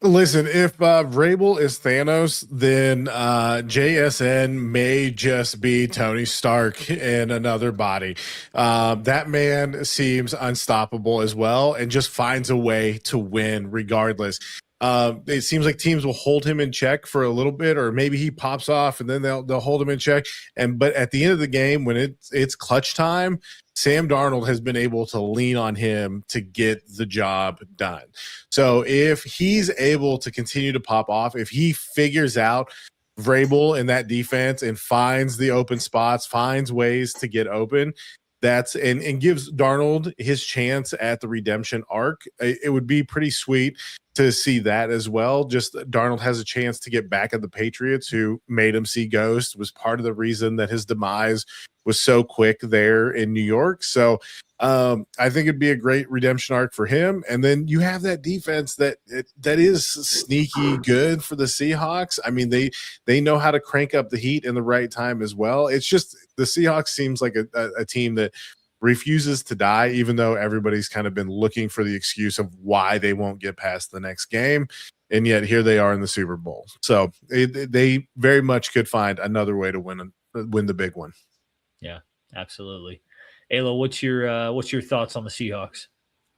Listen, if Vrabel is Thanos, then JSN may just be Tony Stark in another body. That man seems unstoppable as well and just finds a way to win regardless. It seems like teams will hold him in check for a little bit, or maybe he pops off and then they'll hold him in check. But at the end of the game, when it's clutch time, Sam Darnold has been able to lean on him to get the job done. So if he's able to continue to pop off, if he figures out Vrabel in that defense and finds the open spots, finds ways to get open, and gives Darnold his chance at the redemption arc, it would be pretty sweet to see that as well. Just Darnold has a chance to get back at the Patriots, who made him see ghosts, was part of the reason that his demise was so quick there in New York. So I think it'd be a great redemption arc for him. And then you have that defense that is sneaky good for the Seahawks. They know how to crank up the heat in the right time as well. It's just the Seahawks seems like a team that refuses to die, even though everybody's kind of been looking for the excuse of why they won't get past the next game. And yet here they are in the Super Bowl. So they very much could find another way to win the big one. Yeah, absolutely. Alo, what's your thoughts on the Seahawks?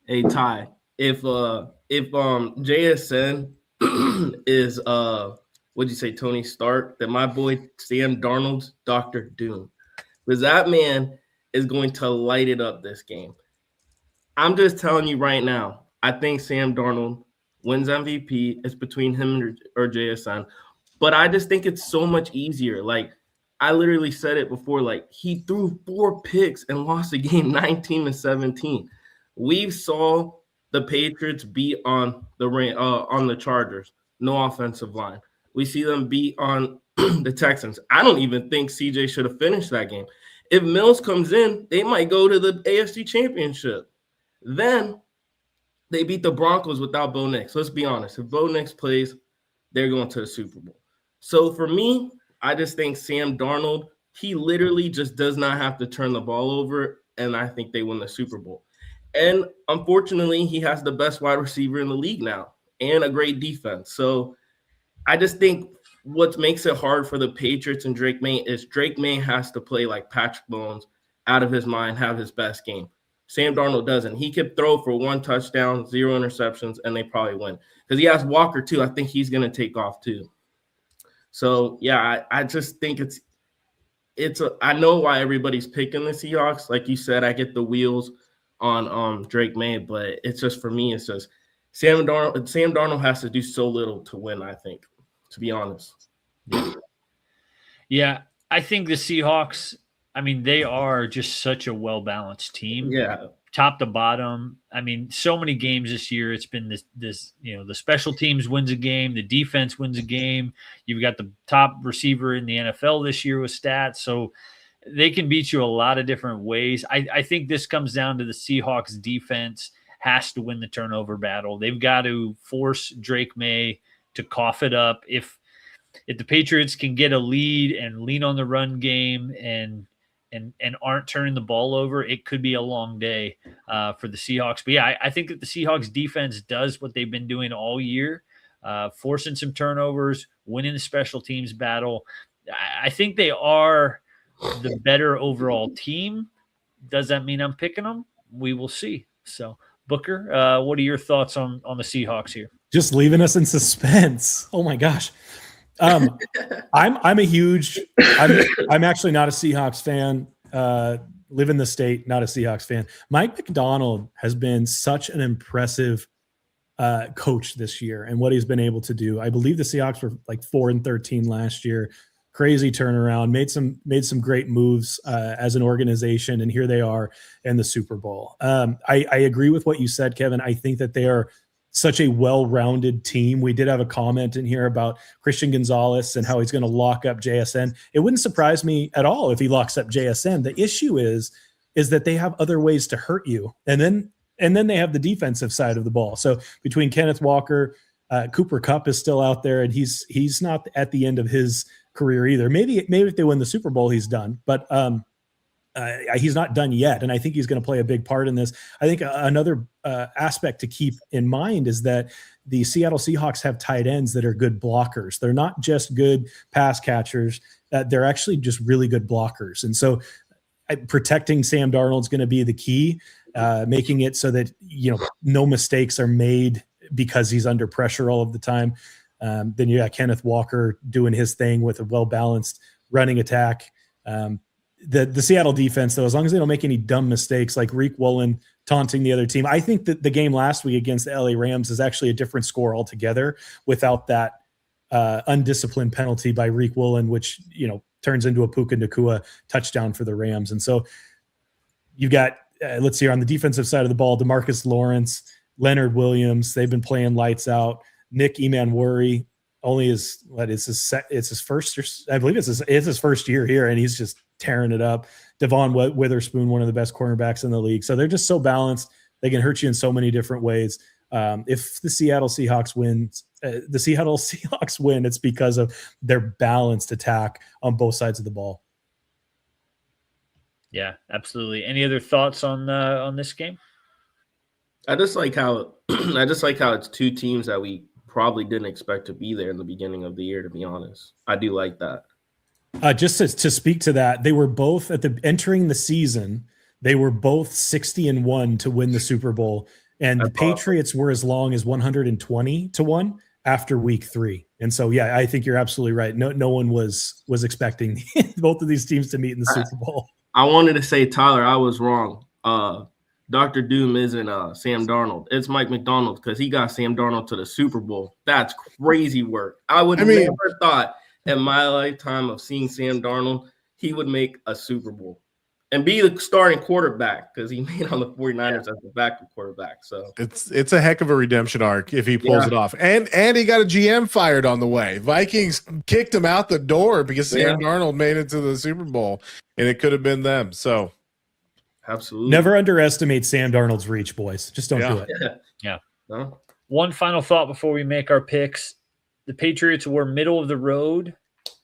Hey Ty, if JSN is what'd you say, Tony Stark, then my boy Sam Darnold's Dr. Doom, because that man is going to light it up this game. I'm just telling you right now, I think Sam Darnold wins MVP. It's between him or JSN, but I just think it's so much easier. Like, I literally said it before, like, he threw 4 picks and lost the game 19-17. We saw the Patriots beat on the Chargers, no offensive line. We see them beat on the Texans. I don't even think CJ should have finished that game. If Mills comes in, they might go to the AFC Championship. Then they beat the Broncos without Bo Nix. Let's be honest. If Bo Nix plays, they're going to the Super Bowl. So for me, I just think Sam Darnold, he literally just does not have to turn the ball over, and I think they win the Super Bowl. And unfortunately, he has the best wide receiver in the league now and a great defense. So I just think what makes it hard for the Patriots and Drake Maye is Drake Maye has to play like Patrick Mahomes, out of his mind, have his best game. Sam Darnold doesn't. He could throw for 1 touchdown, 0 interceptions, and they probably win. Because he has Walker, too. I think he's going to take off, too. So, yeah, I just think I know why everybody's picking the Seahawks. Like you said, I get the wheels on Drake Maye, but it's just, for me, it's just Sam Darnold has to do so little to win, I think, to be honest. Yeah, I think the Seahawks, I mean, they are just such a well-balanced team. Yeah. Top to bottom. I mean, so many games this year, it's been this, the special teams wins a game, the defense wins a game. You've got the top receiver in the NFL this year with stats. So they can beat you a lot of different ways. I think this comes down to the Seahawks defense has to win the turnover battle. They've got to force Drake Maye to cough it up. If the Patriots can get a lead and lean on the run game and aren't turning the ball over, it could be a long day for the Seahawks. But yeah, I think that the Seahawks defense does what they've been doing all year, forcing some turnovers, winning the special teams battle. I think they are the better overall team. Does that mean I'm picking them? We will see. So, Booker, what are your thoughts on the Seahawks here? Just leaving us in suspense. Oh my gosh. I'm actually not a Seahawks fan. Live in the state, not a Seahawks fan. Mike Macdonald has been such an impressive coach this year and what he's been able to do. I believe the Seahawks were like 4-13 last year. Crazy turnaround, made some great moves as an organization, and here they are in the Super Bowl. I agree with what you said, Kevin. I think that they are such a well-rounded team. We did have a comment in here about Christian Gonzalez and how he's going to lock up JSN. It wouldn't surprise me at all if he locks up JSN. The issue is that they have other ways to hurt you. And then they have the defensive side of the ball. So between Kenneth Walker, Cooper Kupp is still out there, and he's not at the end of his career either. Maybe if they win the Super Bowl, he's done. But he's not done yet, and I think he's going to play a big part in this. I think another aspect to keep in mind is that the Seattle Seahawks have tight ends that are good blockers. They're not just good pass catchers. They're actually just really good blockers. And so protecting Sam Darnold is going to be the key, making it so that no mistakes are made because he's under pressure all of the time. Then you got Kenneth Walker doing his thing with a well-balanced running attack. The Seattle defense, though, as long as they don't make any dumb mistakes like Reek Woolen taunting the other team, I think that the game last week against the LA Rams is actually a different score altogether without that undisciplined penalty by Reek Woolen, which turns into a Puka Nacua touchdown for the Rams. And so you've got, let's see, on the defensive side of the ball, DeMarcus Lawrence, Leonard Williams, they've been playing lights out. Nick Emanwuri it's his first, I believe it's his first year here, and he's just tearing it up. Devon Witherspoon, one of the best cornerbacks in the league. So they're just so balanced. They can hurt you in so many different ways. If the Seattle Seahawks win, it's because of their balanced attack on both sides of the ball. Yeah, absolutely. Any other thoughts on this game? I just like how it's two teams that we probably didn't expect to be there in the beginning of the year, to be honest. I do like that. Just to speak to that, they were both entering the season. They were both 60-1 to win the Super Bowl, and the Patriots were as long as 120-1 after week 3. And so, yeah, I think you're absolutely right. No one was expecting both of these teams to meet in the Super Bowl. I wanted to say, Tyler, I was wrong. Dr. Doom isn't Sam Darnold. It's Mike Macdonald, because he got Sam Darnold to the Super Bowl. That's crazy work. I would never thought in my lifetime of seeing Sam Darnold, he would make a Super Bowl and be the starting quarterback, because he made on the 49ers as the backup quarterback. So it's a heck of a redemption arc if he pulls it off. And he got a GM fired on the way. Vikings kicked him out the door because Sam Darnold made it to the Super Bowl, and it could have been them. So absolutely. Never underestimate Sam Darnold's reach, boys. Just don't do it. Yeah. No. One final thought before we make our picks. the Patriots were middle of the road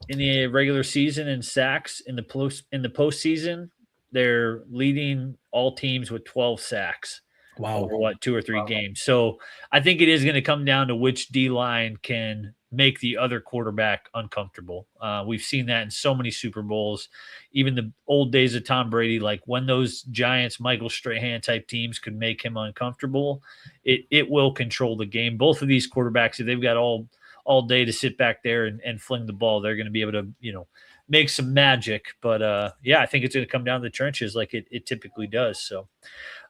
in the regular season in sacks. In the postseason, they're leading all teams with 12 sacks. Wow. Over 2 or 3 games. So I think it is going to come down to which D-line can make the other quarterback uncomfortable. We've seen that in so many Super Bowls, even the old days of Tom Brady, like when those Giants, Michael Strahan type teams could make him uncomfortable, it will control the game. Both of these quarterbacks, if they've got all day to sit back there and fling the ball, they're going to be able to, make some magic. But I think it's going to come down to the trenches like it typically does. So,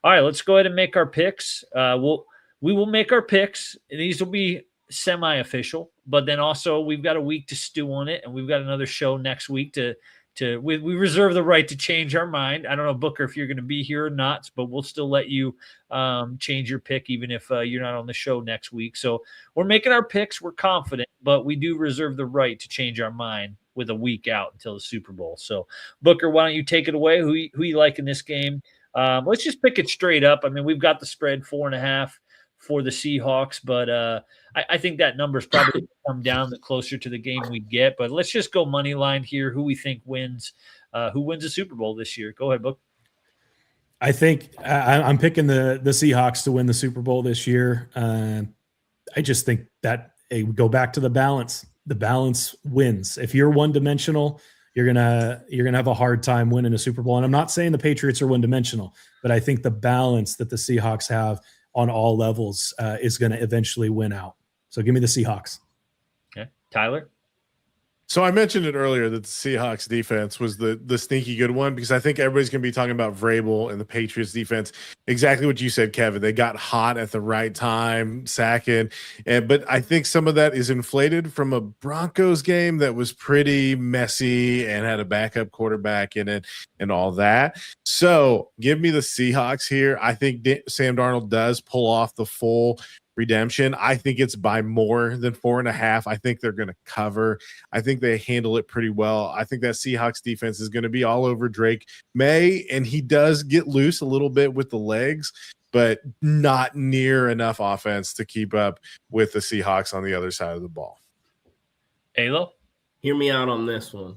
all right, let's go ahead and make our picks. We will make our picks. These will be semi-official, but then also we've got a week to stew on it, and we've got another show next week we reserve the right to change our mind. I don't know, Booker, if you're going to be here or not, but we'll still let you change your pick even if you're not on the show next week. So we're making our picks. We're confident, but we do reserve the right to change our mind with a week out until the Super Bowl. So, Booker, why don't you take it away? Who you like in this game? Let's just pick it straight up. I mean, we've got the spread 4.5 for the Seahawks, but I think that number is probably going to come down the closer to the game we get. But let's just go money line here. Who we think wins? Who wins the Super Bowl this year? Go ahead, Book. I think I'm picking the Seahawks to win the Super Bowl this year. I just think that go back to the balance. The balance wins. If you're one-dimensional, you're gonna have a hard time winning a Super Bowl. And I'm not saying the Patriots are one-dimensional, but I think the balance that the Seahawks have on all levels is going to eventually win out. So give me the Seahawks. Okay, Tyler. So I mentioned it earlier that the Seahawks defense was the sneaky good one, because I think everybody's going to be talking about Vrabel and the Patriots defense. Exactly what you said, Kevin. They got hot at the right time, sacking. But I think some of that is inflated from a Broncos game that was pretty messy and had a backup quarterback in it and all that. So give me the Seahawks here. I think Sam Darnold does pull off the full redemption. I think it's by more than 4.5. I think they're going to cover. I think they handle it pretty well. I think that Seahawks defense is going to be all over Drake Maye, and he does get loose a little bit with the legs, but not near enough offense to keep up with the Seahawks on the other side of the ball. Alo? Hear me out on this one.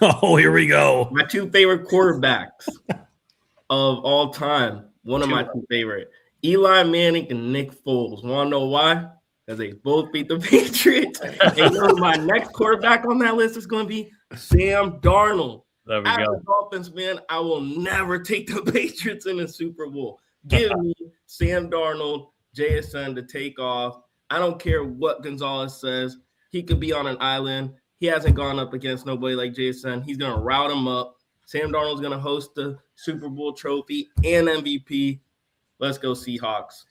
Oh, here we go. My 2 favorite quarterbacks of all time. One of my 2 favorite. Eli Manning and Nick Foles. Want to know why? Because they both beat the Patriots. And you know my next quarterback on that list is going to be Sam Darnold. There we As go. a Dolphins fan, I will never take the Patriots in the Super Bowl. Give me Sam Darnold, JSN to take off. I don't care what Gonzalez says. He could be on an island. He hasn't gone up against nobody like JSN. He's going to route him up. Sam Darnold's going to host the Super Bowl trophy and MVP. Let's go Seahawks.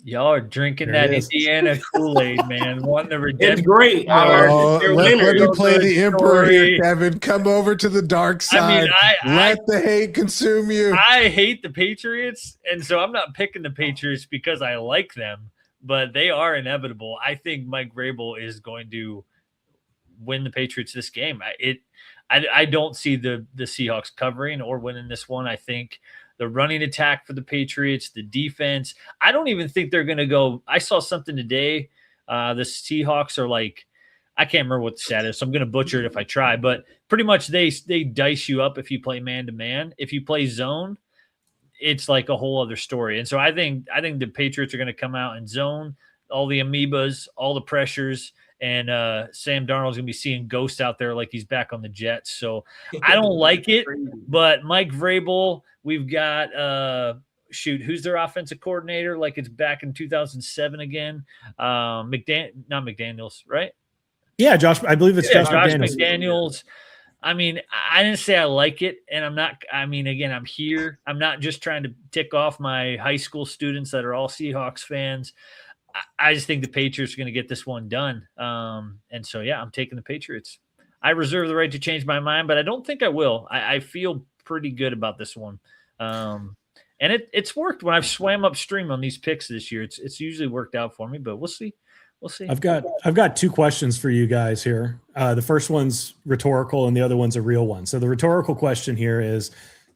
Y'all are drinking that Indiana Kool-Aid, man. Wanting the redemption. It's great. Let me play the emperor here, Kevin. Come over to the dark side. Let the hate consume you. I hate the Patriots, and so I'm not picking the Patriots because I like them, but they are inevitable. I think Mike Vrabel is going to win the Patriots this game. I don't see the Seahawks covering or winning this one. I think the running attack for the Patriots, the defense, I don't even think they're going to go. I saw something today. The Seahawks are like, I can't remember what the stat is, so I'm going to butcher it if I try, but pretty much they dice you up if you play man-to-man. If you play zone, it's like a whole other story. And so I think the Patriots are going to come out and zone all the amoebas, all the pressures, and Sam Darnold's going to be seeing ghosts out there like he's back on the Jets. So I don't like it, but Mike Vrabel, we've got who's their offensive coordinator? Like it's back in 2007 again. Not McDaniels, right? Yeah, Josh. I believe it's Josh McDaniels. I mean, I didn't say I like it, and I'm not. I mean, again, I'm here. I'm not just trying to tick off my high school students that are all Seahawks fans. I just think the Patriots are going to get this one done. And so, yeah, I'm taking the Patriots. I reserve the right to change my mind, but I don't think I will. I feel pretty good about this one. And it's worked when I've swam upstream on these picks this year. It's usually worked out for me, but we'll see. We'll see. I've got 2 questions for you guys here. The first one's rhetorical and the other one's a real one. So the rhetorical question here is,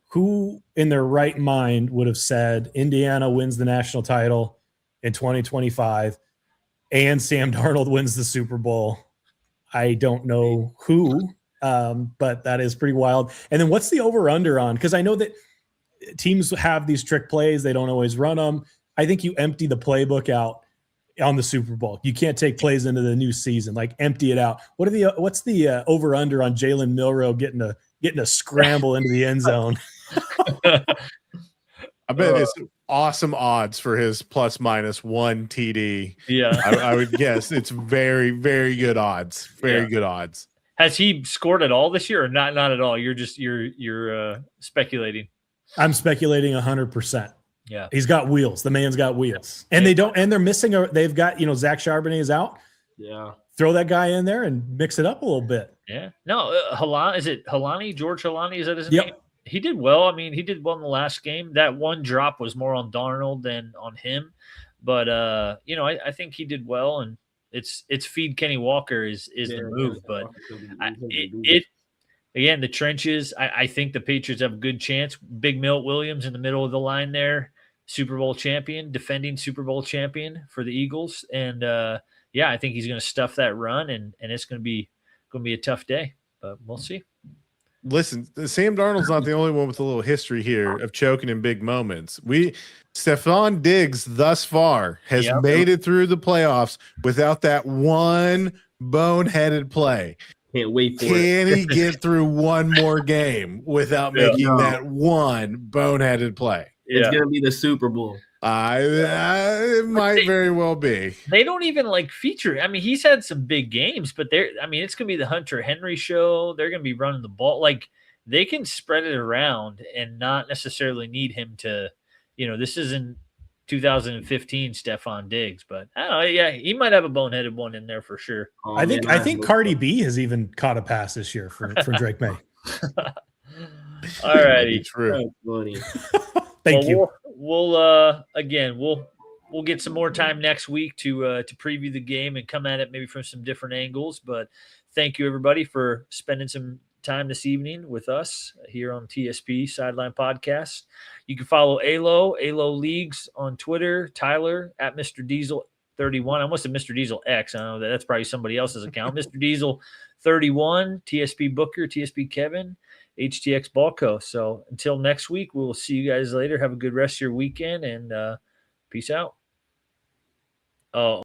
who in their right mind would have said Indiana wins the national title in 2025 and Sam Darnold wins the Super Bowl. I don't know who, but that is pretty wild. And then what's the over-under on? Because I know that teams have these trick plays. They don't always run them. I think you empty the playbook out on the Super Bowl. You can't take plays into the new season. Like, empty it out. What's the over-under on Jalen Milroe getting a scramble into the end zone? I bet it's awesome odds for his plus minus 1 TD. Yeah. I would guess it's very, very good odds. Very good odds. Has he scored at all this year or not at all? You're speculating. I'm speculating 100%. Yeah. He's got wheels. The man's got wheels. And they're missing they've got, Zach Charbonnet is out. Yeah. Throw that guy in there and mix it up a little bit. Yeah. No, is it Halani? George Halani? Is that his Yep. name? He did well. I mean, he did well in the last game. That one drop was more on Darnold than on him. But I think he did well, and it's feed Kenny Walker is the move. But again, the trenches, I think the Patriots have a good chance. Big Milt Williams in the middle of the line there, Super Bowl champion, defending Super Bowl champion for the Eagles. And I think he's going to stuff that run, and it's going to be a tough day, but we'll see. Listen, Sam Darnold's not the only one with a little history here of choking in big moments. Stephon Diggs thus far has made it through the playoffs without that one boneheaded play. Can't wait for Can it. he get through one more game without making that one boneheaded play? It's going to be the Super Bowl. It might very well be. They don't even feature. I mean, he's had some big games, but it's going to be the Hunter Henry show. They're going to be running the ball. They can spread it around and not necessarily need him to, this isn't 2015 Stephon Diggs, but I don't know. Yeah, he might have a boneheaded one in there for sure. I think Cardi B has even caught a pass this year from Drake Maye. All righty. True. Thank you. We'll get some more time next week to preview the game and come at it maybe from some different angles. But thank you, everybody, for spending some time this evening with us here on TSP Sideline Podcast. You can follow ALO Leagues on Twitter, Tyler at Mr. Diesel 31. I almost said Mr. Diesel X. I know that's probably somebody else's account. Mr. Diesel 31, TSP Booker, TSP Kevin, HTX Balco. So until next week, we'll see you guys later. Have a good rest of your weekend, and peace out. Oh.